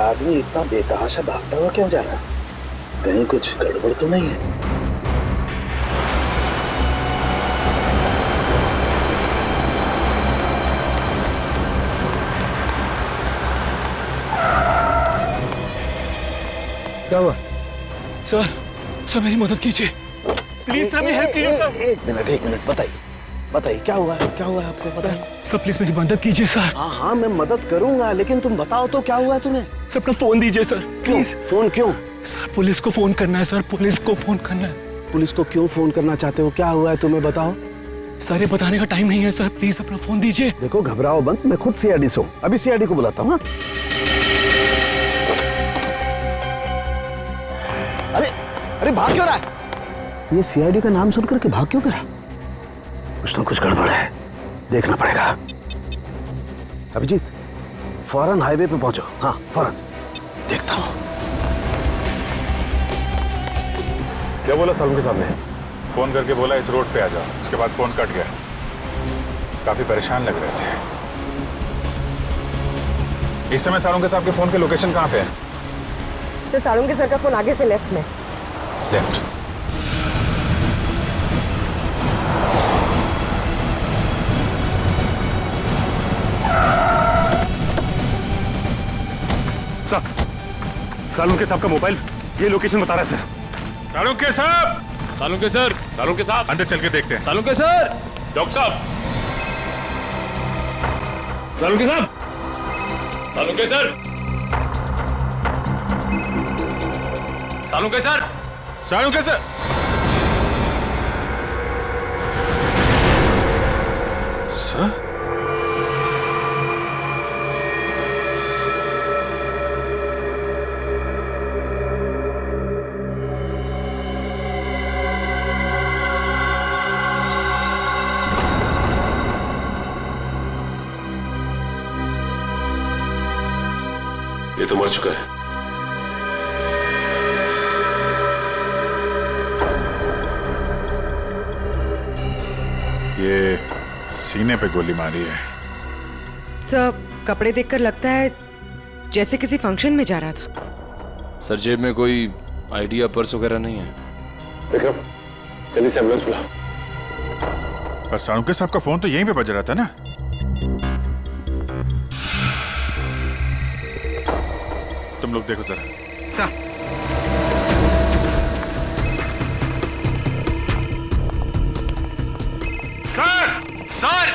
आदमी इतना बेतहाशा भागता हुआ क्यों जा रहा है? कहीं कुछ गड़बड़ तो नहीं है? क्या हुआ? सर मेरी मदद कीजिए प्लीज सर, मेरी हेल्प कीजिए सर। एक मिनट बताइए क्या हुआ है आपको? बताइए सर प्लीज मेरी मदद कीजिए सर। हाँ मैं मदद करूंगा, लेकिन तुम बताओ तो क्या हुआ है तुम्हें? सर अपना फोन दीजिए सर प्लीज। फोन क्यों? सर पुलिस को फोन करना है सर, पुलिस को फोन करना है। पुलिस को क्यों फोन करना चाहते हो? क्या हुआ है तुम्हें बताओ। सर ये बताने का टाइम नहीं है सर, प्लीज अपना फोन दीजिए। देखो घबराओ मत, मैं खुद सीआईडी से हूँ, अभी सीआईडी को बुलाता हूँ। अरे भाग क्यों रहा है? ये सीआईडी का नाम सुनकर के भाग क्यों गया? कुछ ना कुछ गड़बड़ है, देखना पड़ेगा। अभिजीत फौरन हाईवे पे पहुंचो। हाँ फौरन, देखता हूँ। क्या बोला सालुंके के सामने? फोन करके बोला इस रोड पे आ जाओ, उसके बाद फोन कट गया। काफी परेशान लग रहे थे। इस समय सालुंके साहब के फोन के लोकेशन कहाँ पे है? तो सालुंके सर का फोन आगे से लेफ्ट में। लेफ्ट। सर सालुंके साहब का मोबाइल ये लोकेशन बता रहा है सर। सालुंके साहब! सालुंके सर, सालुंके साहब अंदर चल के देखते हैं। सालुंके सर, डॉक्टर साहब, सालुंके साहब, Salunke sir, Salunke sir, Salunke sir! Sir? ये तो मर चुका है। ये सीने पे गोली मारी है। सर कपड़े देखकर लगता है जैसे किसी फंक्शन में जा रहा था। सर जेब में कोई आईडी या पर्स वगैरह नहीं है। विक्रम जल्दी से एम्बुलेंस बुला। पर सालुंके साहब का फोन तो यहीं पे बज रहा था ना। तुम लोग देखो जरा। Sir sir! Sir!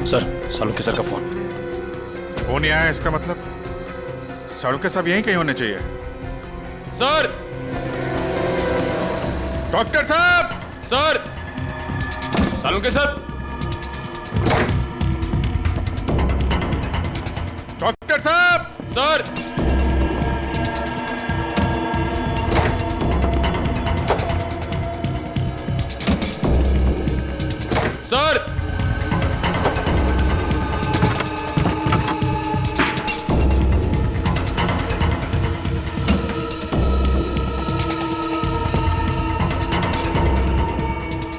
Sir Salunke sir का फोन। फोन नहीं आया, इसका मतलब सालुंके साहब यहीं कहीं होने चाहिए। सर! डॉक्टर साहब! सर! सालुंके सर! डॉक्टर साहब! Sir! Sir!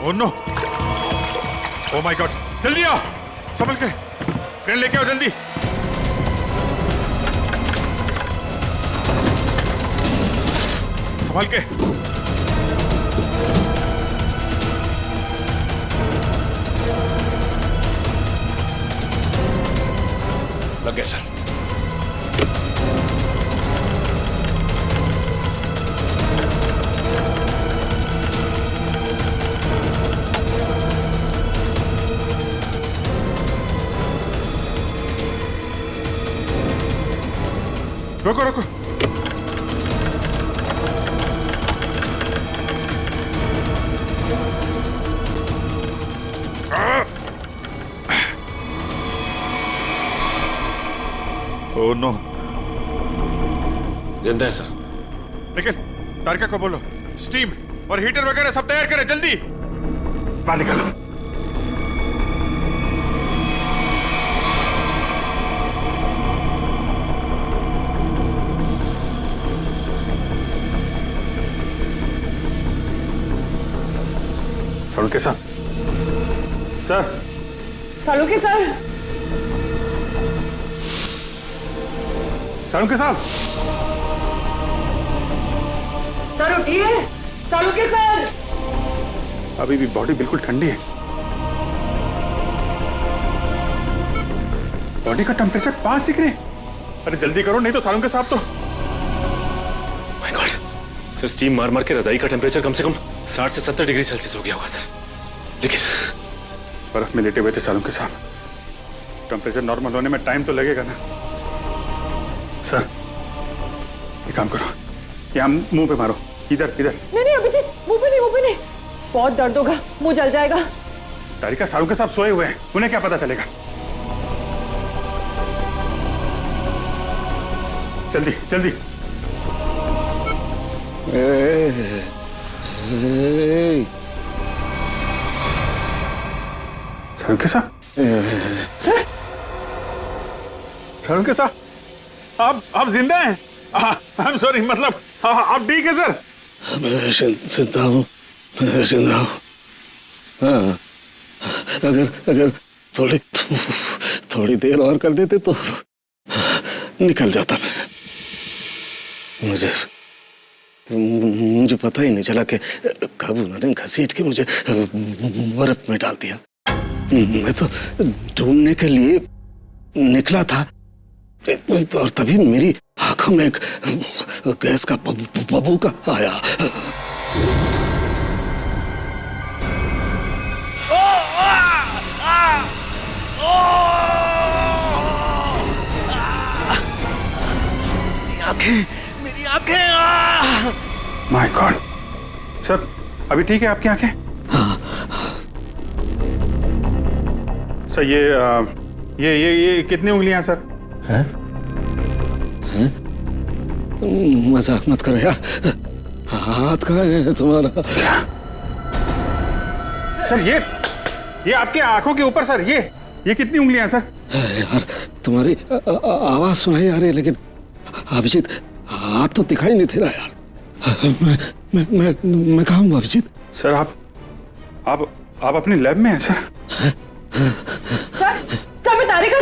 Oh no! Oh my god! जल्दी आओ, संभल के ट्रेन लेके आओ जल्दी। संभल के। लग गया सर। रुको रुको। Oh no! जिंदा है सर। निखिल, तारिका को बोलो स्टीम और हीटर वगैरह सब तैयार करें जल्दी। बाहर निकालो। सालुंके साहब, सर सालुंके सर, सालुंके साहब, सर उठिए, सालुंके सर। अभी भी बॉडी बिल्कुल ठंडी है। बॉडी का टेम्परेचर 5 डिग्री। अरे जल्दी करो, नहीं तो सालुंके साहब तो। माय गॉड सर, स्टीम मार मार के रजाई का टेम्परेचर कम से कम 60 से 70 डिग्री सेल्सियस हो गया होगा सर। लेकिन बर्फ में लेटे हुए थे सालुंके साहब, टेम्परेचर नॉर्मल होने में टाइम तो लगेगा ना। सर एक काम करो, यहाँ मुंह पे मारो, इधर इधर। नहीं अभिजीत, मुंह पे नहीं, बहुत दर्द होगा, मुंह जल जाएगा। तारिका, सालुंके साहब सोए हुए हैं, उन्हें क्या पता चलेगा। जल्दी जल्दी। सालुंके साहब, सालुंके साहब, आप जिंदा हैं? आई एम सॉरी, मतलब आप ठीक है सर? मैं जिंदा हूँ, मैं जिंदा हूँ। हाँ, अगर थोड़ी देर और कर देते तो निकल जाता मैं। मुझे पता ही नहीं चला कि कब उन्होंने घसीट के मुझे बर्फ में डाल दिया। मैं तो ढूंढने के लिए निकला था और तभी मेरी आंखों में एक गैस का बबूका आया। मेरी आंखें। माय गॉड सर, अभी ठीक है आपकी आंखें? सर ये कितनी उंगलियां सर? हैं? मजाक मत करो यार, हाथ कहाँ है तुम्हारा? सर ये आपके आंखों के ऊपर सर, ये कितनी उंगलियां सर? अरे यार, तुम्हारी आवाज सुनाई आ रही है, लेकिन अभिजीत हाथ तो दिखाई नहीं दे रहा यार। मैं कहाँ हूँ अभिजीत? सर आप अपनी लैब में हैं सर? सर मैं तारिका।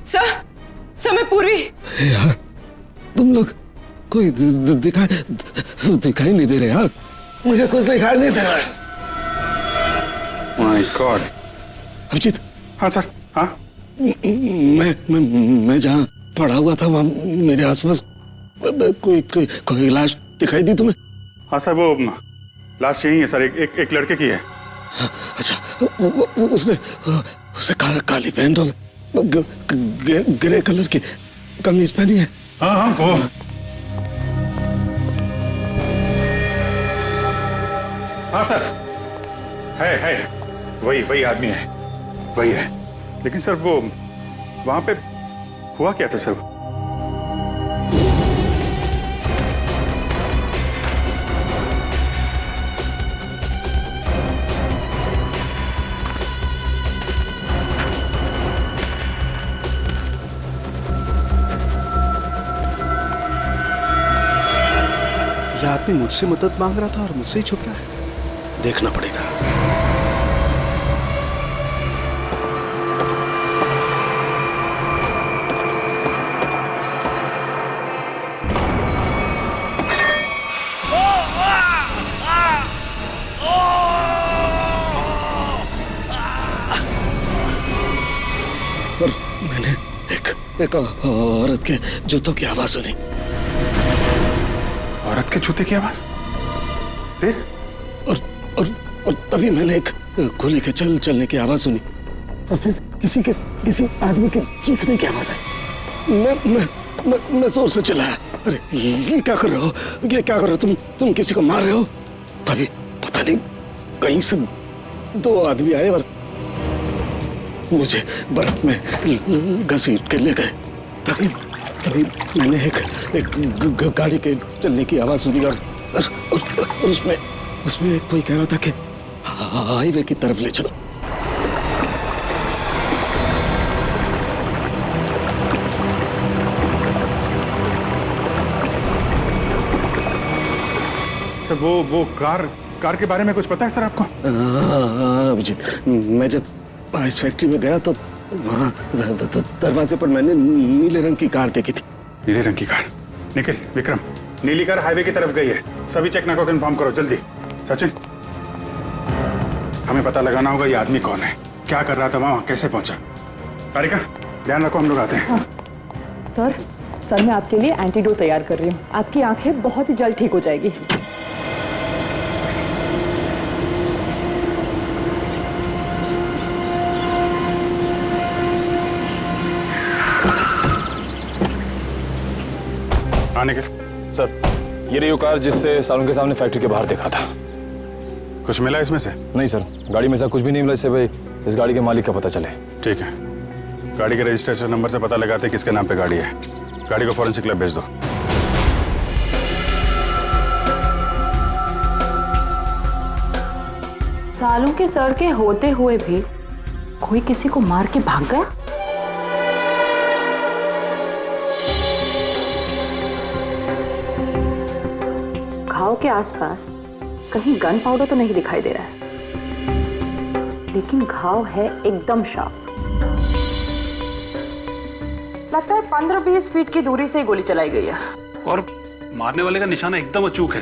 सर मैं पूर्वी। यार तुम लोग कोई दिखाई नहीं दे रहे यार, मुझे कुछ दिखाई नहीं दे रहा। My god. अभिजीत। हाँ सर, हाँ। मैं जहाँ पड़ा हुआ था वहाँ मेरे आसपास कोई लाश दिखाई दी तुम्हें? हाँ सर, वो लाश यही है सर, एक लड़के की है। अच्छा, उसने काली पैंट और ग्रे कलर की कमीज पहनी है। हाँ वो हाँ सर, है वही आदमी है, वही है। लेकिन सर वो वहां पे हुआ क्या था सर? यह आदमी मुझसे मदद मांग रहा था और मुझसे ही छुप रहा है, देखना पड़ेगा। और मैंने एक औरत के जूतों की आवाज सुनी। औरत के जूते की आवाज? फिर? और तभी मैंने एक गोली के चलने की आवाज सुनी, और फिर किसी आदमी के चीखने की आवाज आई। मैं जोर से चिल्लाया, अरे ये क्या कर रहे हो, ये क्या कर रहे हो तुम किसी को मार रहे हो? तभी पता नहीं कहीं से दो आदमी आए और मुझे बर्फ में घसीट के ले गए। तभी मैंने एक गाड़ी के चलने की आवाज सुनी और उसमें कोई कह रहा था कि हाईवे की तरफ ले चलो। सर वो कार कार के बारे में कुछ पता है सर आपको? अभिजीत, मैं जब इस फैक्ट्री में गया तो वहाँ दरवाजे पर मैंने नीले रंग की कार देखी थी। नीले रंग की कार? निखिल, विक्रम, नीली कार हाईवे की तरफ गई है। सभी चेकना को कंफर्म करो जल्दी। सचिन, हमें पता लगाना होगा ये आदमी कौन है, क्या कर रहा था वहां, कैसे पहुंचा। कारिका, ध्यान रखो, हम लोग आते हैं। हाँ। सर मैं आपके लिए एंटीडोट तैयार कर रही हूँ। आपकी आंखें बहुत ही जल्द ठीक हो जाएगी। हाँ निखिल। सर, ये रही वो कार जिससे सालों के सामने फैक्ट्री के बाहर देखा था। कुछ मिला इसमें से? नहीं सर, गाड़ी में से कुछ भी नहीं मिला इससे भाई इस गाड़ी के मालिक का पता चले। ठीक है, गाड़ी के रजिस्ट्रेशन नंबर से पता लगाते हैं किसके नाम पे गाड़ी है। गाड़ी को फॉरेंसिक लैब भेज दो। सालों के सर के होते हुए भी कोई किसी को मार के भाग गया। घाव के आसपास कहीं गन पाउडर तो नहीं दिखाई दे रहा है, लेकिन घाव है एकदम शार्प। लगता है 15-20 फीट की दूरी से गोली चलाई गई है। और मारने वाले का निशाना एकदम अचूक है।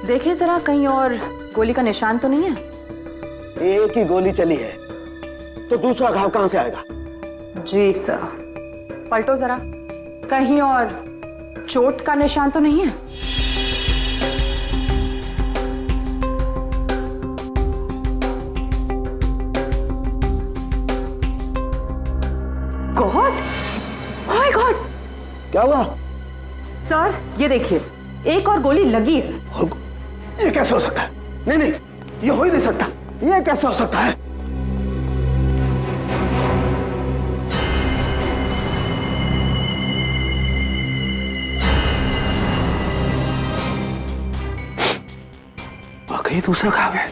देखिए जरा, कहीं और गोली का निशान तो नहीं है? एक ही गोली चली है तो दूसरा घाव कहां से आएगा? जी सर, पलटो जरा, कहीं और चोट का निशान तो नहीं है? गॉड, माय गॉड, क्या हुआ? सर ये देखिए, एक और गोली लगी है। ये कैसे हो सकता है? नहीं नहीं, ये हो ही नहीं सकता। ये कैसे हो सकता है? वाकई दूसरा घाव है,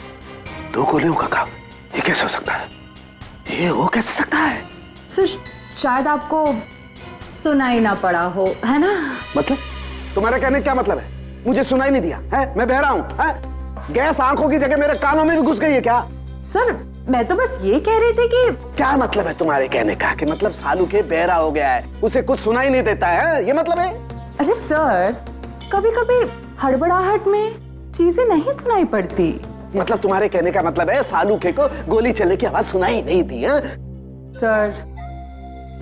2 गोलियों का घाव। ये कैसे हो सकता है? ये हो कैसे सकता है? सर शायद आपको सुनाई ना पड़ा हो, है ना? मतलब तुम्हारे कहने का क्या मतलब है? मुझे सुनाई नहीं दिया है? मैं बहरा हूं है? गैस आंखों की जगह मेरे कानों में भी घुस गई है क्या? सर मैं तो बस ये कह रही थी कि क्या मतलब है तुम्हारे कहने का? कि मतलब सालू के बहरा हो गया है, उसे कुछ सुनाई नहीं देता है, ये मतलब है? अरे सर, कभी कभी हड़बड़ाहट में चीजें नहीं सुनाई पड़ती। मतलब तुम्हारे कहने का मतलब है सालूके को गोली चलने की आवाज सुनाई नहीं दी है? सर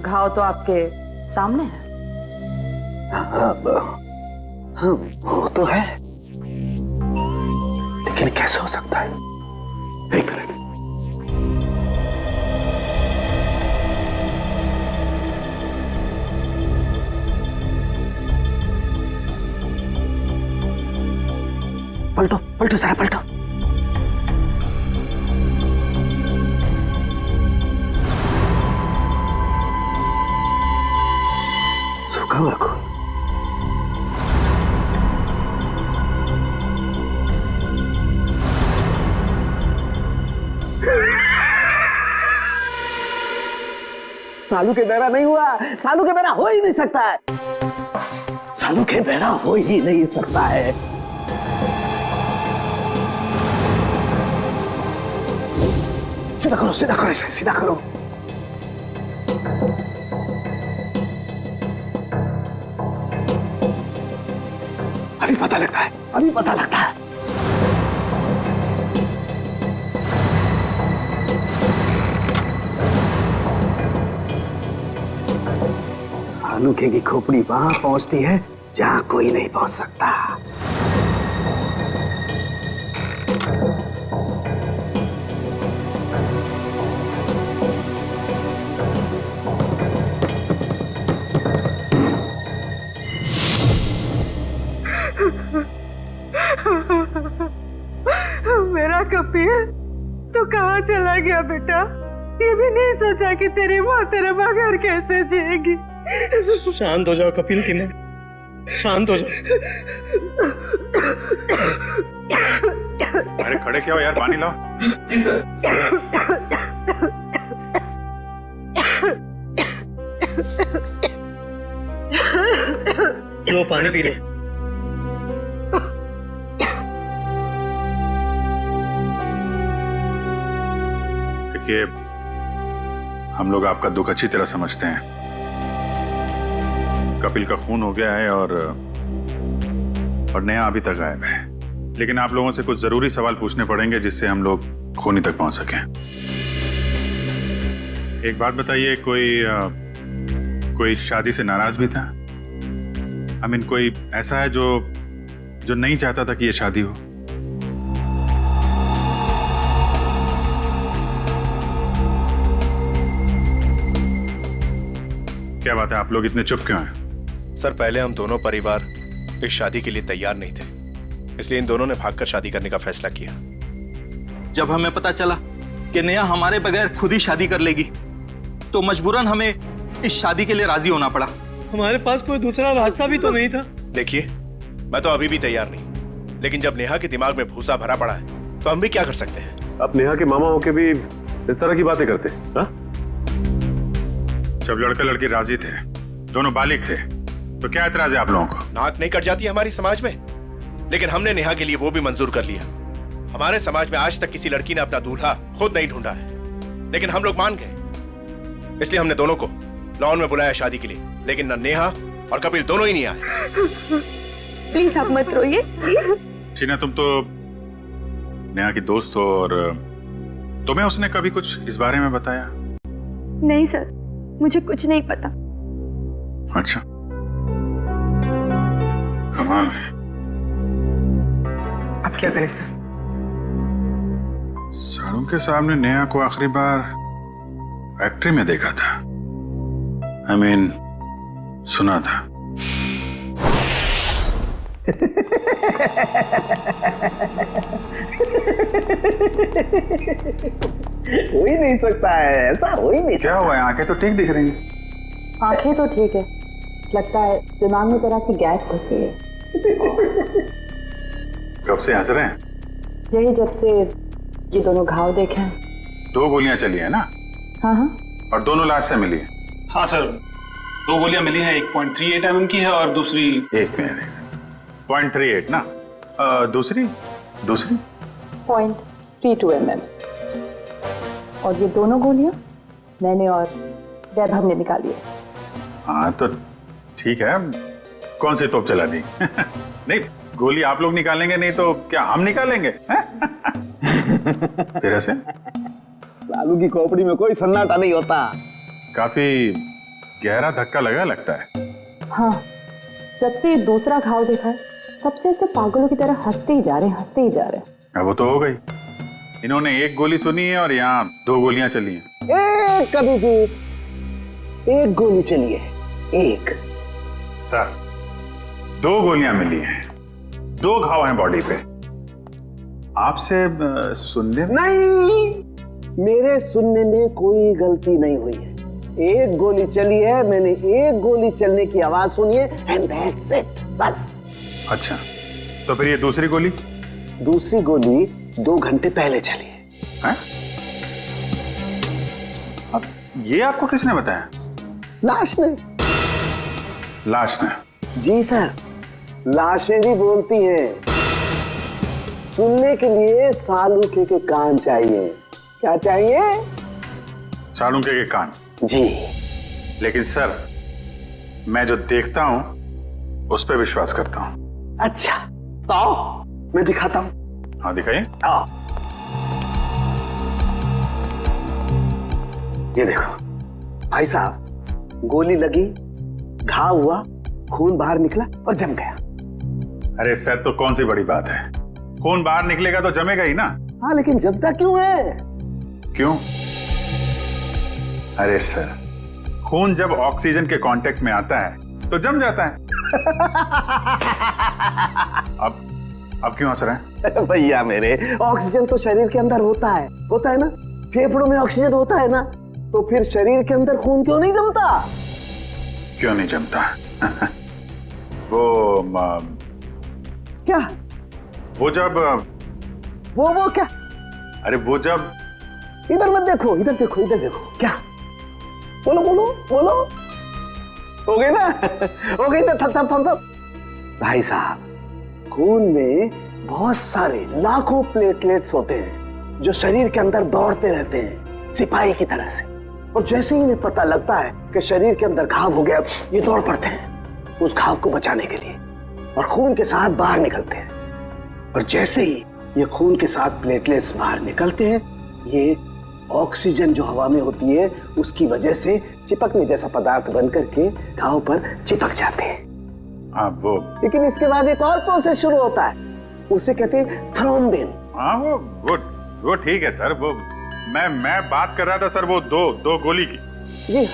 घाव तो आपके सामने है। हाँ, वो तो है, लेकिन कैसे हो सकता है? एक मिनट। पलटो पलटो जरा, पलटो। सूखा हुआ खून। सालू के बहरा नहीं हुआ, सालू के बहरा हो ही नहीं सकता है, सालू के बहरा हो ही नहीं सकता है। सीधा करो, सीधा करो, इसे सीधा करो। अभी पता लगता है, अभी पता लगता है। सालूके की खोपड़ी वहां पहुंचती है जहां कोई नहीं पहुंच सकता। मेरा कपिल तो कहाँ चला गया बेटा? ये भी नहीं सोचा कि तेरी माँ तेरे बगैर कैसे जिएगी। शांत हो जाओ कपिल की माँ, शांत हो जाओ। अरे खड़े क्या हो यार, पानी लाओ। जी सर। लो पानी पी लो। देखिए, हम लोग आपका दुख अच्छी तरह समझते हैं। कपिल का खून हो गया है और नेहा अभी तक गायब है। लेकिन आप लोगों से कुछ जरूरी सवाल पूछने पड़ेंगे जिससे हम लोग खूनी तक पहुंच सकें। एक बात बताइए, कोई शादी से नाराज भी था? आई मीन, कोई ऐसा है जो नहीं चाहता था कि ये शादी हो? क्या बात है, आप लोग इतने चुप क्यों हैं? सर, पहले हम दोनों परिवार इस शादी के लिए तैयार नहीं थे, इसलिए इन दोनों ने भागकर शादी करने का फैसला किया। जब हमें पता चला कि नेहा हमारे बगैर खुद ही शादी कर लेगी, तो मजबूरन हमें इस शादी के लिए राजी होना पड़ा। हमारे पास कोई दूसरा रास्ता भी तो नहीं था। देखिए, मैं तो अभी भी तैयार नहीं, लेकिन जब नेहा के दिमाग में भूसा भरा पड़ा है तो हम भी क्या कर सकते हैं? आप नेहा के मामा होके भी इस तरह की बातें करते हैं? हाँ? जब लड़का लड़की राजी थे, दोनों बालिग थे, तो क्या एतराज है आप लोगों को? नाक नहीं कट जाती हमारी समाज में, लेकिन हमने नेहा के लिए वो भी मंजूर कर लिया। हमारे समाज में आज तक किसी लड़की ने अपना दूल्हा खुद नहीं ढूंढा है, लेकिन हम लोग मान गए, इसलिए हमने दोनों को लॉन में बुलाया शादी के लिए। लेकिन न नेहा और कपिल दोनों ही नहीं आए। प्लीज आप मत रोइए, प्लीज। शीना, तुम तो नेहा की दोस्त हो, और तुम्हें उसने कभी कुछ इस बारे में बताया? नहीं सर, मुझे कुछ नहीं पता। अच्छा, कमाल है। अब क्या करें सर? सालों के सामने नेहा को आखिरी बार फैक्ट्री में देखा था। आई मीन, सुना था। हो ही नहीं सकता है, ऐसा हो ही नहीं। क्या हुआ है? आंखें तो ठीक दिख रही हैं। आंखें तो ठीक है, लगता है दिमाग में तरह सी गैस घुस गई है। कब से हंस रहे हैं? यही जब से ये दोनों घाव देखे हैं। 2 गोलियां चली है ना? हाँ हाँ। और दोनों लाश से मिली है? हाँ सर, 2 गोलियां मिली हैं। 1.38 mm की है और दूसरी 0.38 ना? दूसरी 0.32 mm। और ये दोनों गोलियां मैंने और वैभव ने निकाली है। हाँ तो ठीक है, कौन सी तोप चला दी? नहीं, गोली आप लोग निकालेंगे नहीं तो क्या हम निकालेंगे? फिर ऐसे लालू की खोपड़ी में कोई सन्नाटा नहीं होता। काफी गहरा धक्का लगा लगता है। हाँ, जब से ये दूसरा घाव देखा है तब से ऐसे पागलों की तरह हंसते ही जा रहे हैं, हंसते ही जा रहे हैं। अब वो तो हो गई, इन्होंने 1 गोली सुनी है और यहाँ 2 गोलियां चली हैं। कभी जी 1 गोली चली है, 1। सर, 2 गोलियां मिली हैं, 2 घाव हैं बॉडी पे। आपसे सुनने नहीं, मेरे सुनने में कोई गलती नहीं हुई है। 1 गोली चली है, मैंने 1 गोली चलने की आवाज सुनी है, एंड दैट्स इट, बस। अच्छा, तो फिर ये दूसरी गोली? दूसरी गोली 2 घंटे पहले चली है। हैं? अब ये आपको किसने बताया? लाश ने। लाश ने? जी सर, लाशें भी बोलती हैं। सुनने के लिए सालूके के कान चाहिए। क्या चाहिए? सालूके के कान? जी। लेकिन सर, मैं जो देखता हूं उस पर विश्वास करता हूं। अच्छा, तो आओ मैं दिखाता हूं। हाँ, दिखाइए। आओ, ये देखो भाई साहब, गोली लगी, घाव हुआ, खून बाहर निकला और जम गया। अरे सर, तो कौन सी बड़ी बात है? खून बाहर निकलेगा तो जमेगा ही ना। हाँ, लेकिन जमता क्यों है? क्यों? अरे सर, खून जब ऑक्सीजन के कांटेक्ट में आता है तो जम जाता है। अब क्यों हंस रहे हैं? भैया मेरे, ऑक्सीजन तो शरीर के अंदर होता है ना? फेफड़ों में ऑक्सीजन होता है ना, तो फिर शरीर के अंदर खून क्यों नहीं जमता? क्यों नहीं जमता? वो क्या? वो जब वो क्या? अरे वो जब, इधर मत देखो, इधर देखो, इधर देखो। क्या? बोलो बोलो बोलो। हो गई ना? हो गई ना? थम। भाई साहब, खून में बहुत सारे लाखों प्लेटलेट्स होते हैं जो शरीर के अंदर दौड़ते रहते हैं, सिपाही की तरह से। और जैसे ही इन्हें पता लगता है कि शरीर के अंदर घाव हो गया, ये दौड़ पड़ते हैं उस घाव को बचाने के लिए और खून के साथ बाहर निकलते हैं। और जैसे ही ये खून के साथ प्लेटलेट्स बाहर निकलते हैं, ये ऑक्सीजन जो हवा में होती है उसकी वजह से चिपकने जैसा पदार्थ बन करके घाव पर चिपक जाते हैं। हाँ वो, लेकिन इसके बाद एक और प्रोसेस शुरू होता है, उसे कहते हैं थ्रोम्बिन। हाँ वो ठीक है सर। वो मैं बात कर रहा था सर, वो दो गोली की। जी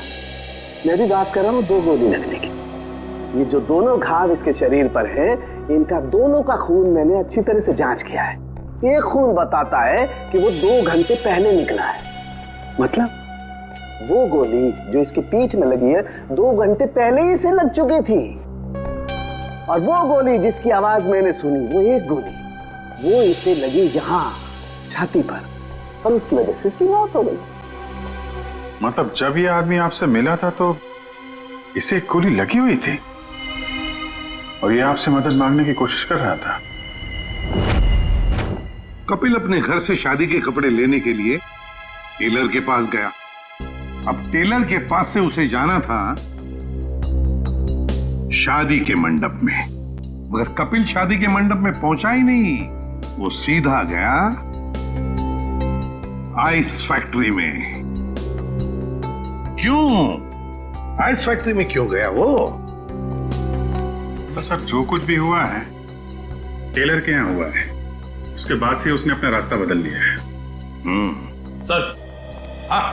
मैं भी बात कर रहा हूँ 2 गोली लगने की। ये जो दोनों घाव इसके शरीर पर हैं, इनका दोनों का खून मैंने अच्छी तरह से जांच किया है। एक खून बताता है कि वो 2 घंटे पहले निकला है, मतलब वो गोली जो इसकी पीठ में लगी है 2 घंटे पहले ही इसे लग चुकी थी। और वो गोली जिसकी आवाज मैंने सुनी, वो एक गोली वो इसे लगी यहाँ छाती पर, और उसकी वजह से इसकी मौत हो गई। मतलब जब ये आदमी आपसे मिला था तो इसे एक गोली लगी हुई थी और ये आपसे मदद मांगने की कोशिश कर रहा था। कपिल अपने घर से शादी के कपड़े लेने के लिए टेलर के पास गया। अब टेलर के पास से उसे जाना था शादी के मंडप में, मगर कपिल शादी के मंडप में पहुंचा ही नहीं। वो सीधा गया आइस फैक्ट्री में। क्यों आइस फैक्ट्री में क्यों गया वो? तो सर जो कुछ भी हुआ है टेलर के यहाँ हुआ है, उसके बाद से उसने अपना रास्ता बदल लिया है। सर। हाँ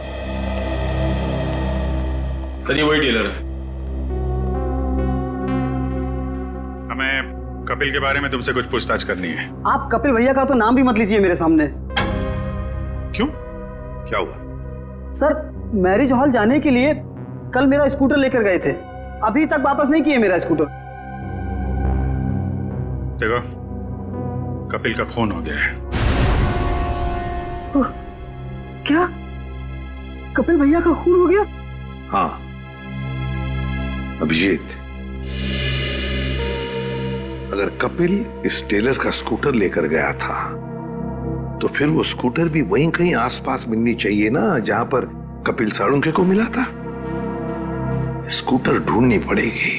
सर ये वही टेलर है। हमें कपिल के बारे में तुमसे कुछ पूछताछ करनी है। आप कपिल भैया का तो नाम भी मत लीजिए मेरे सामने। क्यों, क्या हुआ? सर मैरिज हॉल जाने के लिए कल मेरा स्कूटर लेकर गए थे, अभी तक वापस नहीं किए मेरा स्कूटर। देखो कपिल का खून हो गया है। क्या कपिल भैया का खून हो गया? हाँ अभिजीत, अगर कपिल इस टेलर का स्कूटर लेकर गया था तो फिर वो स्कूटर भी वहीं कहीं आसपास मिलनी चाहिए ना जहां पर कपिल साळुंखे को मिला था। स्कूटर ढूंढनी पड़ेगी।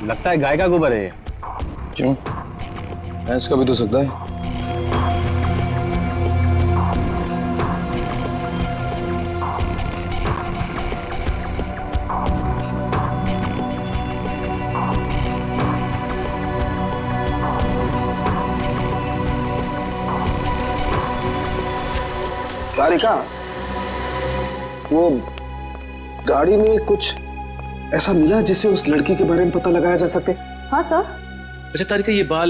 लगता है गाय का गोबर है ये। क्यों, भैंस का भी तो सकता है। तारिका, वो गाड़ी में कुछ ऐसा मिला जिससे उस लड़की के बारे में पता लगाया जा सके? हाँ सर। अच्छा तारिका, ये बाल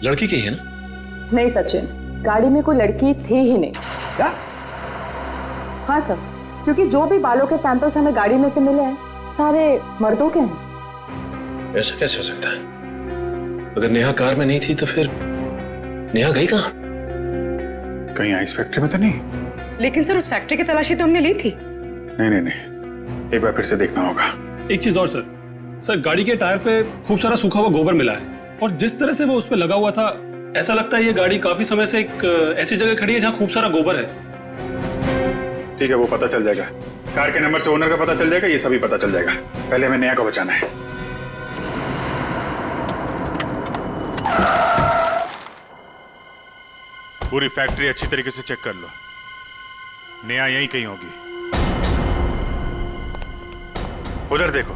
लड़की के ही है ना? नहीं सचिन, गाड़ी में कोई लड़की थी ही नहीं। क्या? हाँ सर, क्योंकि जो भी बालों के सैंपल्स हमें गाड़ी में से मिले हैं सारे मर्दों के हैं। ऐसा कैसे हो सकता है? अगर नेहा कार में नहीं थी तो फिर नेहा गई कहाँ? कहीं आइस फैक्ट्री में तो नहीं? लेकिन सर उस फैक्ट्री की तलाशी तो हमने ली थी। नहीं, एक बार फिर से देखना होगा। एक चीज और सर, गाड़ी के टायर पे खूब सारा सूखा हुआ गोबर मिला है और जिस तरह से वो उस पे लगा हुआ था, ऐसा लगता है ये गाड़ी काफी समय से एक ऐसी जगह खड़ी है जहाँ खूब सारा गोबर है। ठीक है, वो पता चल जाएगा। कार के नंबर से ओनर का पता चल जाएगा, ये सभी पता चल जाएगा। पहले हमें नेहा को बचाना है। पूरी फैक्ट्री अच्छी तरीके से चेक कर लो, नेहा यहीं कहीं होगी। उधर देखो।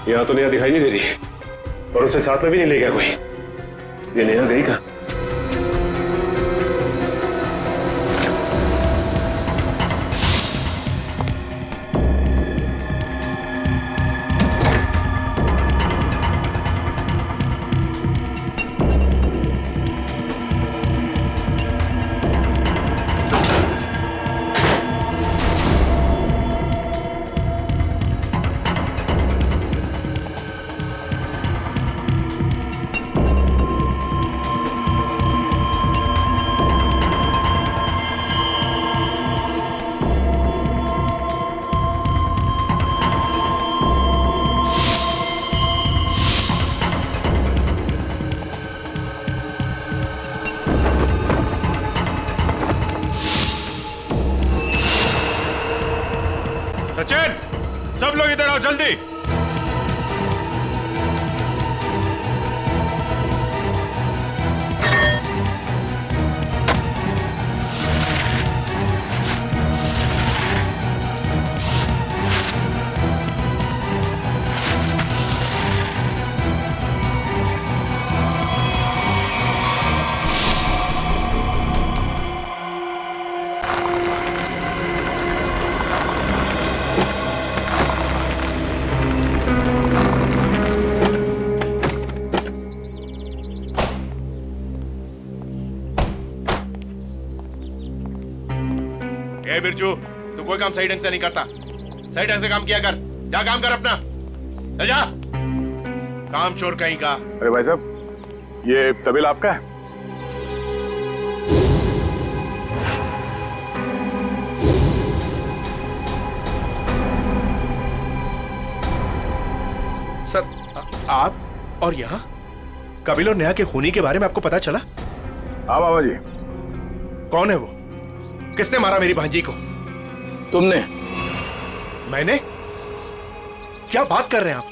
यहाँ तो नेहा दिखाई नहीं दे रही और उसे साथ में भी नहीं ले गया कोई। ये नेहा गई कहाँ? सचिन, सब लोग इधर आओ जल्दी। ए बिरजू, तू कोई काम सही ढंग से नहीं करता। सही ढंग से काम किया कर। जा काम कर अपना। चल जा। काम चोर कहीं का। अरे भाई साहब, ये तबेल आपका है? सर, आप और यहाँ कपिल और नेहा के खूनी के बारे में आपको पता चला? हाँ बाबा जी। कौन है वो? किसने मारा मेरी भांजी को? तुमने। मैंने? क्या बात कर रहे हैं आप?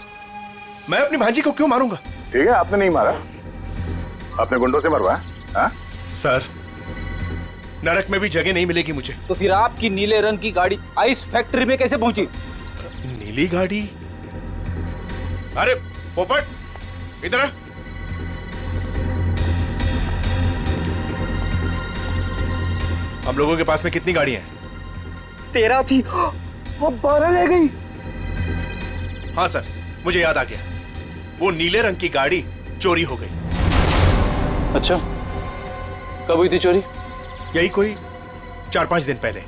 मैं अपनी भांजी को क्यों मारूंगा? ठीक है, आपने नहीं मारा, आपने गुंडों से मरवाया। हाँ? सर, नरक में भी जगह नहीं मिलेगी मुझे। तो फिर आपकी नीले रंग की गाड़ी आइस फैक्ट्री में कैसे पहुंची? नीली गाड़ी? अरे पोपट, इधर आ। हम लोगों के पास में कितनी गाड़ियां हैं? 13 थी, अब 12 ले गई। हाँ सर, मुझे याद आ गया। वो नीले रंग की गाड़ी चोरी हो गई। अच्छा, कब हुई थी चोरी? यही कोई 4-5 दिन पहले।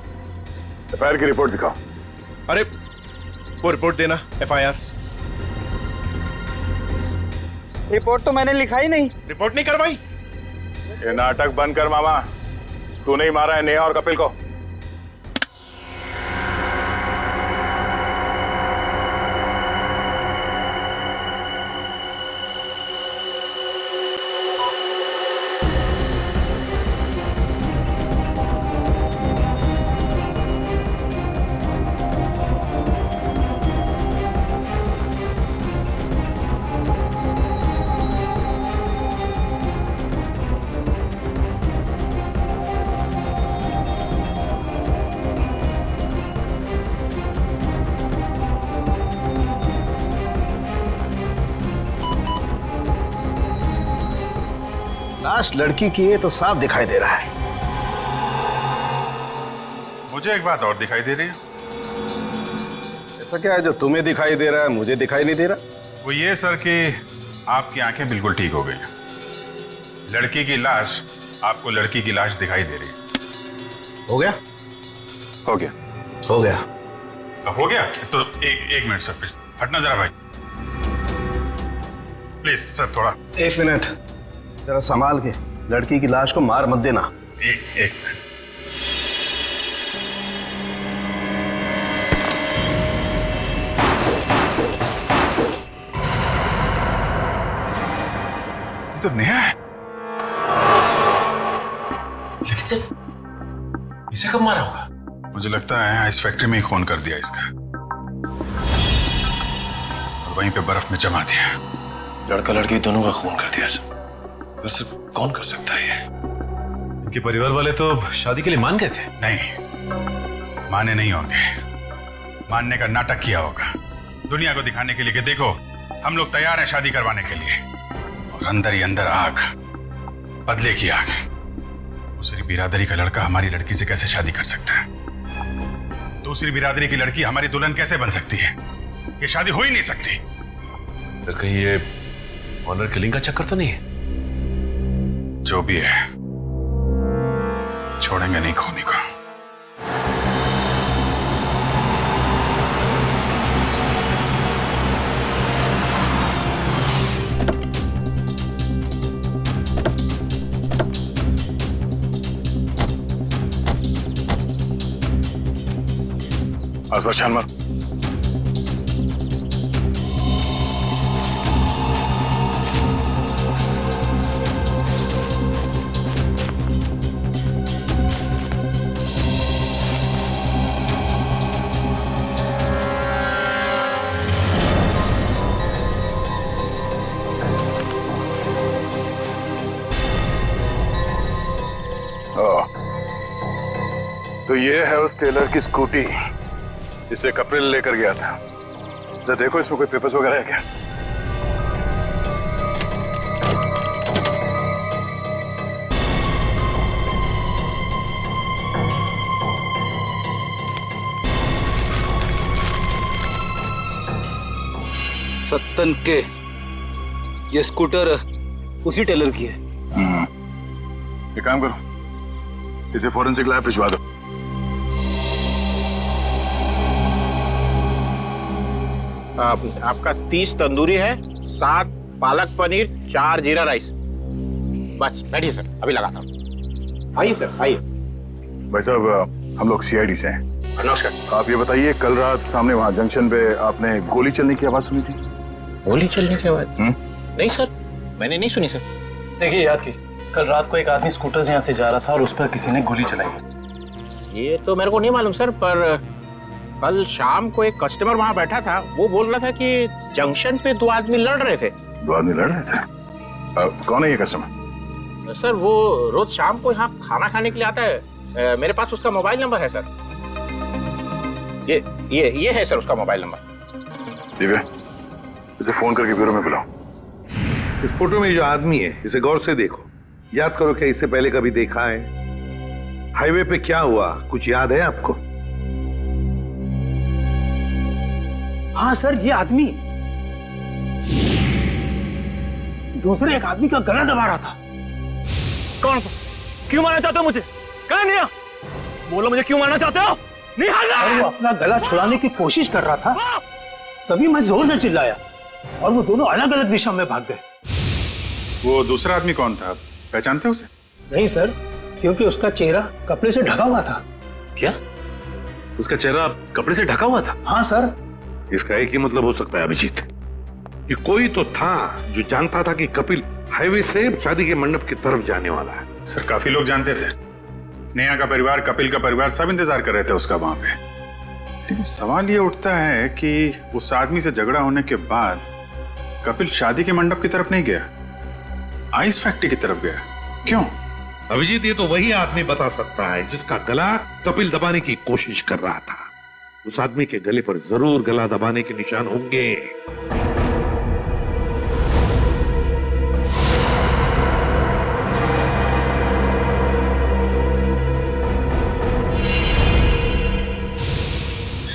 एफआईआर की रिपोर्ट दिखाओ। अरे वो रिपोर्ट देना, एफआईआर। रिपोर्ट तो मैंने लिखा ही नहीं। रिपोर्ट नहीं करवाई? ये नाटक बंद कर मामा। तू नहीं मारा है नेहा और कपिल को। लाश लड़की की है तो साफ दिखाई दे रहा है। मुझे एक बात और दिखाई दे रही है। ऐसा क्या है जो तुम्हें दिखाई दे रहा है मुझे दिखाई नहीं दे रहा? वो ये सर कि आपकी आंखें बिल्कुल ठीक हो गई हैं। लड़की की लाश आपको लड़की की लाश दिखाई दे रही है। हो गया? हो गया। हो गया। अब हो गया तो एक मिनट सर, हटना जरा भाई, प्लीज सर, थोड़ा 1 मिनट जरा संभाल के। लड़की की लाश को मार मत देना। एक मिनट। ये तो नेहा है। लेकिन सर, इसे कब मारा होगा? मुझे लगता है इस फैक्ट्री में ही खून कर दिया इसका और वहीं पे बर्फ में जमा दिया। लड़का लड़की दोनों का खून कर दिया सर। वैसे कौन कर सकता है ये? इनके परिवार वाले तो शादी के लिए मान गए थे। नहीं, माने नहीं होंगे। मानने का नाटक किया होगा दुनिया को दिखाने के लिए कि देखो हम लोग तैयार हैं शादी करवाने के लिए, और अंदर ही अंदर आग, बदले की आग। दूसरी बिरादरी का लड़का हमारी लड़की से कैसे शादी कर सकता है? दूसरी बिरादरी की लड़की हमारी दुल्हन कैसे बन सकती है? ये शादी हो ही नहीं सकती। सर कहीं ये ऑनर किलिंग का चक्कर तो नहीं है? जो भी है, छोड़ेंगे नहीं खोने को। आसपास छान मार। तो ये है उस टेलर की स्कूटी जिसे कपिल लेकर गया था। जरा देखो इसमें कोई पेपर्स वगैरह है क्या? सत्तन के ये स्कूटर उसी टेलर की है। एक काम करो, इसे फोरेंसिक लैब भिजवा दो। आपका 30 तंदूरी है, 7 पालक पनीर, 4 जीरा राइस। बस बैठिए सर, अभी लगाता हूँ। आइए सर, आइए। भाई साहब, हम लोग सीआईडी से हैं। नमस्कार। आप ये बताइए, कल रात सामने वहाँ जंक्शन पे आपने गोली चलने की आवाज सुनी थी? गोली चलने की आवाज? नहीं सर, मैंने नहीं सुनी सर। देखिए, याद कीजिए, कल रात को एक आदमी स्कूटर से यहाँ से जा रहा था और उस पर किसी ने गोली चलाई। ये तो मेरे को नहीं मालूम सर, पर कल शाम को एक कस्टमर वहाँ बैठा था, वो बोल रहा था कि जंक्शन पे 2 आदमी लड़ रहे थे। 2 आदमी लड़ रहे थे? कौन है ये कस्टमर? सर वो रोज शाम को यहाँ खाना खाने के लिए आता है। मेरे पास उसका मोबाइल नंबर है सर। ये है सर उसका मोबाइल नंबर। दिव्या, इसे फोन करके ब्यूरो में बुलाओ। इस फोटो में जो आदमी है, इसे गौर से देखो। याद करो, क्या इससे पहले कभी देखा है? हाईवे पे क्या हुआ, कुछ याद है आपको? हाँ सर, ये आदमी दूसरे एक आदमी का गला दबा रहा था। कौन? क्यों मारना चाहते हो मुझे? कहाँ नहीं? बोलो, मुझे क्यों मारना चाहते हो? नहीं और वो अपना गला छुड़ाने की कोशिश कर रहा था, तभी मैं जोर से चिल्लाया और वो दोनों अलग अलग दिशा में भाग गए। वो दूसरा आदमी कौन था, पहचानते हो उसे? नहीं सर, क्योंकि उसका चेहरा कपड़े से ढका हुआ था। क्या? उसका चेहरा कपड़े से ढका हुआ था? हाँ सर। इसका एक ही मतलब हो सकता है अभिजीत, कि कोई तो था जो जानता था कि कपिल हाईवे से शादी के मंडप की तरफ जाने वाला है। सर काफी लोग जानते थे, नेहा का परिवार, कपिल का परिवार, सब इंतजार कर रहे थे उसका वहां पे। लेकिन सवाल ये उठता है कि उस आदमी से झगड़ा होने के बाद कपिल शादी के मंडप की तरफ नहीं गया, आइस फैक्ट्री की तरफ गया। क्यों? अभिजीत, ये तो वही आदमी बता सकता है जिसका गला कपिल दबाने की कोशिश कर रहा था। उस आदमी के गले पर जरूर गला दबाने के निशान होंगे।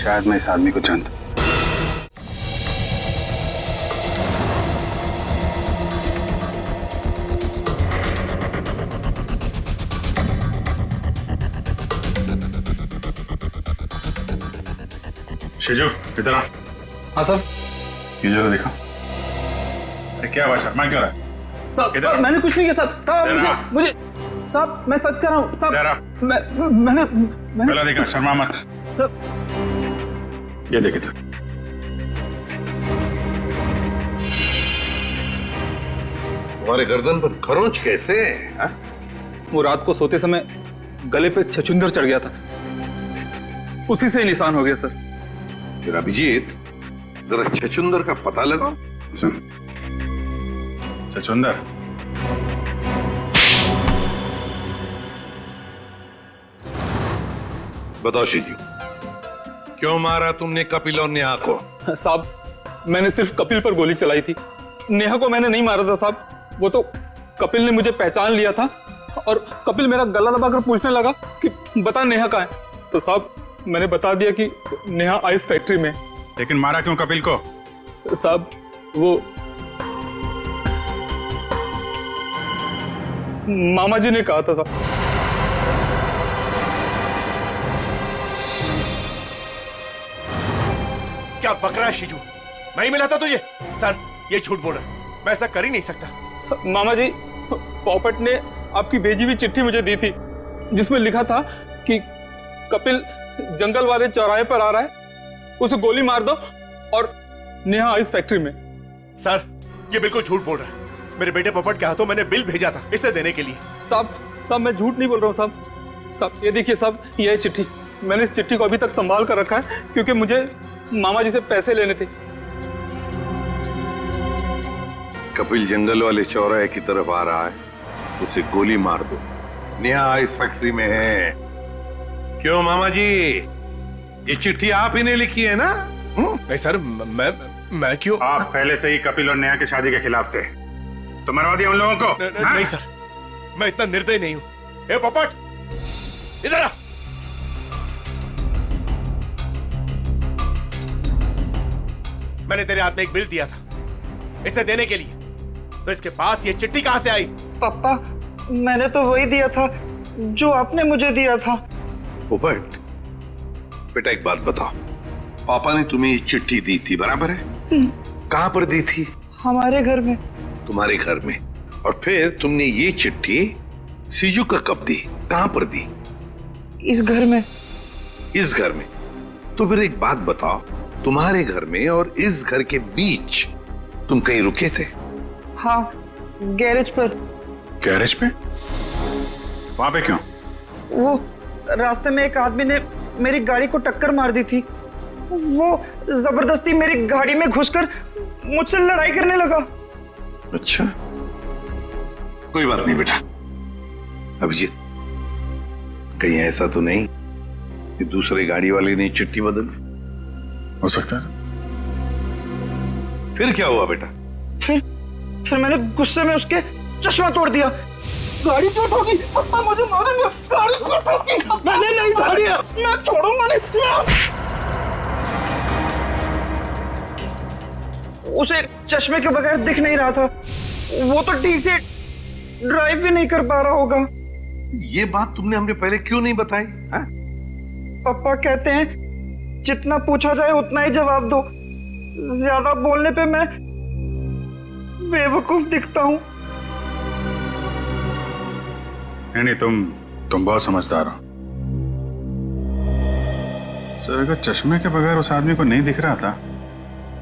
शायद मैं इस आदमी को जानता हूं। शिजू, इधर आ। हाँ सर। ये जरा देखो। अरे क्या बात है, मैं क्यों रहा? साहब, मैंने कुछ नहीं किया साहब। मुझे साहब, मैं सच कर रहा हूँ साहब। मैंने पहला देखा, शर्मा मत। ये देखिए सर, तुम्हारे गर्दन पर खरोंच कैसे है? वो रात को सोते समय गले पे छछूंदर चढ़ गया था, उसी से निशान हो गया सर। फिर अभिजीत, जरा छछूंदर का पता लगाओ। छछूंदर? बताओ शिजू, क्यों मारा तुमने कपिल और नेहा को? साहब, मैंने सिर्फ कपिल पर गोली चलाई थी। नेहा को मैंने नहीं मारा था साहब, वो तो कपिल ने मुझे पहचान लिया था और कपिल मेरा गला दबाकर पूछने लगा कि बता नेहा कहाँ है। तो साहब मैंने बता दिया कि नेहा आइस फैक्ट्री में। लेकिन मारा क्यों कपिल को? साहब वो मामा जी ने कहा था साहब। क्या बक रहा है शिजू? मैं ही मिला था तुझे? सर ये झूठ बोल रहा है, मैं ऐसा कर ही नहीं सकता। मामा जी, पोपट ने आपकी भेजी हुई चिट्ठी मुझे दी थी जिसमें लिखा था कि कपिल जंगल वाले चौराहे पर आ रहा है, उसे गोली मार दो और नेहा आइस फैक्ट्री में। सर ये बिल्कुल झूठ बोल रहा है। मेरे बेटे पोपट के हाथों मैंने बिल भेजा था इसे देने के लिए। साहब मैं झूठ नहीं बोल रहा हूँ साहब। साहब ये देखिए साहब, ये है चिट्ठी। मैंने इस चिट्ठी को अभी तक संभाल कर रखा है क्योंकि मुझे मामा जी से पैसे लेने थे। कपिल जंगल वाले चौराहे की तरफ आ रहा है, उसे गोली मार दो। नेहा आइस फैक्ट्री में है। क्यों मामा जी, ये चिट्ठी आप ही ने लिखी है ना? नहीं सर, मैं क्यों? आप पहले से ही कपिल और नेहा की शादी के खिलाफ थे, तो मरवा दिया उन लोगों को। नहीं सर, मैं इतना निर्दयी नहीं हूं। ए पोपट इधर आ। मैंने तेरे हाथ में एक बिल दिया था इसे देने के लिए, तो इसके पास ये चिट्ठी कहां से आई? पापा मैंने तो वही दिया था जो आपने मुझे दिया था। पोपट बेटा एक बात बताओ, पापा ने तुम्हें ये चिट्ठी दी थी बराबर है? कहां पर दी थी? हमारे घर में। तुम्हारे घर में? और फिर तुमने ये चिट्ठी सीजू का कब दी? कहां पर दी? इस घर में। इस घर में? तो फिर एक बात बताओ, तुम्हारे घर में और इस घर के बीच तुम कहीं रुके थे? हाँ, गैरेज पर। गैरेज पे? वहां पे क्यों? वो रास्ते में एक आदमी ने मेरी गाड़ी को टक्कर मार दी थी। वो जबरदस्ती मेरी गाड़ी में घुसकर मुझसे लड़ाई करने लगा। अच्छा, कोई बात नहीं बेटा। अभिजीत, कहीं ऐसा तो नहीं कि दूसरे गाड़ी वाले ने चिट्ठी बदल? हो सकता है। फिर क्या हुआ बेटा? फिर मैंने गुस्से में उसके चश्मा तोड़ दिया। गाड़ी क्यों ठोकी? पापा मुझे मारेंगे। गाड़ी क्यों ठोकी? मैंने नहीं ठोकी, मैं छोड़ूंगा नहीं। उसे चश्मे के बगैर दिख नहीं रहा था, वो तो ठीक से ड्राइव भी नहीं कर पा रहा होगा। ये बात तुमने हमने पहले क्यों नहीं बताई? हाँ? पापा कहते हैं जितना पूछा जाए उतना ही जवाब दो, ज्यादा बोलने पे मैं बेवकूफ दिखता हूँ। नहीं, तुम बहुत समझदार हो सर। अगर चश्मे के बगैर उस आदमी को नहीं दिख रहा था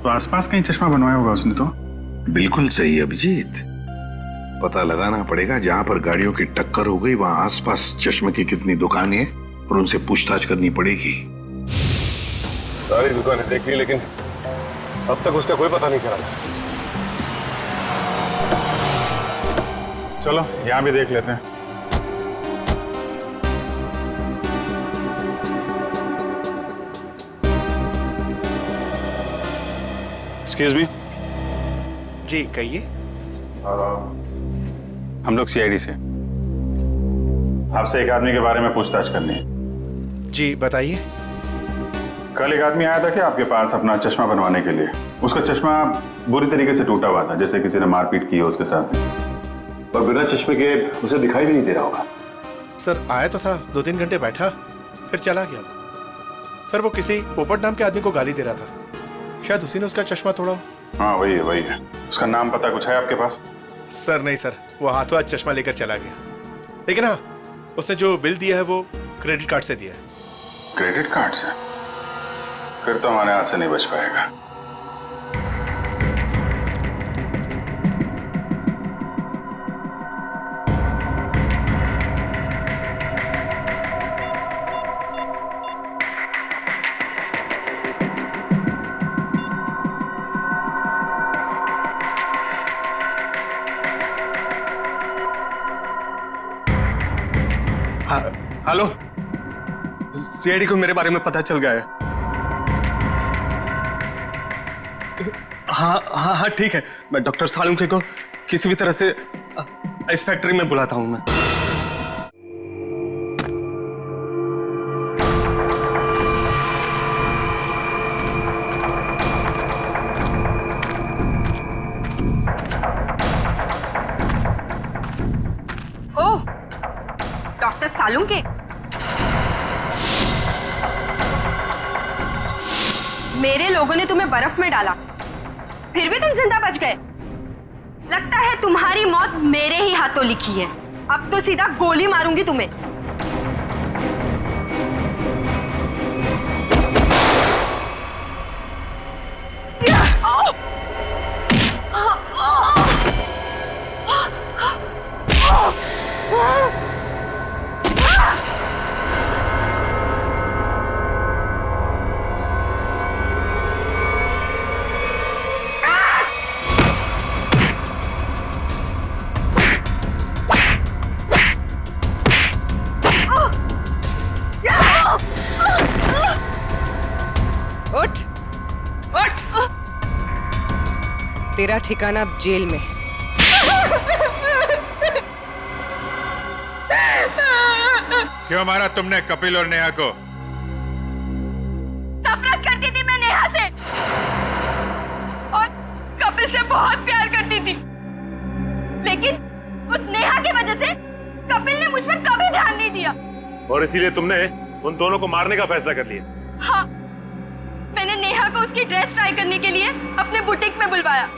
तो आसपास कहीं चश्मा बनवाया होगा उसने। तो बिल्कुल सही अभिजीत, पता लगाना पड़ेगा जहां पर गाड़ियों की टक्कर हो गई वहां आसपास चश्मे की कितनी दुकानें हैं और उनसे पूछताछ करनी पड़ेगी। सारी दुकानें देख ली लेकिन अब तक उसका कोई पता नहीं चला। चलो यहां भी देख लेते हैं। Excuse me. जी कहिए। हम लोग सीआईडी से, आपसे एक आदमी के बारे में पूछताछ करनी है। जी बताइए। कल एक आदमी आया था क्या आपके पास अपना चश्मा बनवाने के लिए? उसका चश्मा बुरी तरीके से टूटा हुआ था, जैसे किसी ने मारपीट की हो उसके साथ, और बिना चश्मे के उसे दिखाई भी नहीं दे रहा होगा। सर आया तो था, 2-3 घंटे बैठा फिर चला गया। सर वो किसी पोपट नाम के आदमी को गाली दे रहा था, शायद उसी ने उसका चश्मा तोड़ा। हाँ वही है। उसका नाम पता कुछ है आपके पास? सर नहीं सर, वो हाथों हाथ चश्मा लेकर चला गया। लेकिन हाँ, उसने जो बिल दिया है वो क्रेडिट कार्ड से दिया है। क्रेडिट कार्ड से? फिर तो हमारे हाथ से नहीं बच पाएगा। हेलो, सीआईडी को मेरे बारे में पता चल गया है। हाँ हाँ हाँ ठीक है, मैं डॉक्टर सालुंके को किसी भी तरह से इस फैक्ट्री में बुलाता हूँ मैं। ओह, डॉक्टर सालुंके। मेरे लोगों ने तुम्हें बर्फ में डाला, फिर भी तुम जिंदा बच गए। लगता है तुम्हारी मौत मेरे ही हाथों लिखी है। अब तो सीधा गोली मारूंगी तुम्हें। उठ, उठ। तेरा ठिकाना अब जेल में है। क्यों मारा तुमने कपिल और नेहा को? नफरत करती थी मैं नेहा से और कपिल से बहुत प्यार करती थी, लेकिन उस नेहा की वजह से कपिल ने मुझ पर कभी ध्यान नहीं दिया। और इसीलिए तुमने उन दोनों को मारने का फैसला कर लिया? हाँ, मैंने नेहा को उसकी ड्रेस ट्राई करने के लिए अपने बुटीक में बुलवाया।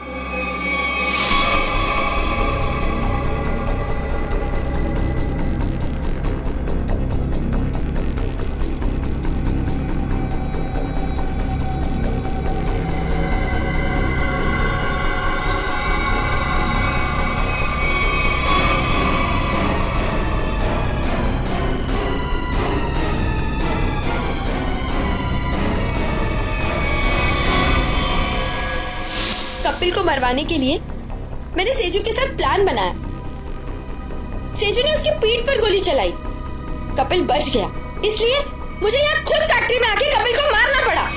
कपिल को मरवाने के लिए मैंने सेजू के साथ प्लान बनाया। सेजू ने उसकी पीठ पर गोली चलाई, कपिल बच गया, इसलिए मुझे यहाँ खुद फैक्ट्री में आके कपिल को मारना पड़ा।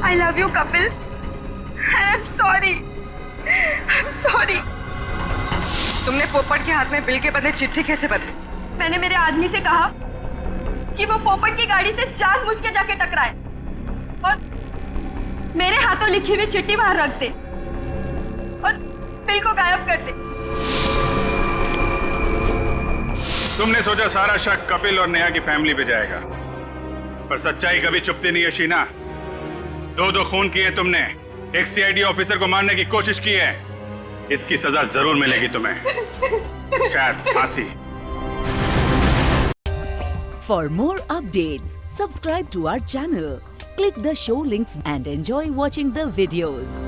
I love you, Kapil. I'm sorry. I'm sorry. तुमने पोपट के हाथ में बिल के बदले चिट्ठी कैसे बदली? मैंने मेरे आदमी से कहा कि वो पोपट की गाड़ी से जानबूझ के जाके टकराए और मेरे हाथों लिखी हुई चिट्ठी बाहर रख दे और बिल को गायब कर दे। तुमने सोचा सारा शक कपिल और नेहा की फैमिली पे जाएगा, पर सच्चाई कभी छुपती नहीं है शीना। दो खून किए तुमने, एक सीआईडी ऑफिसर को मारने की कोशिश की है, इसकी सजा जरूर मिलेगी तुम्हें, शायद फांसी। For more updates, subscribe to our channel, click the show links and enjoy watching the videos.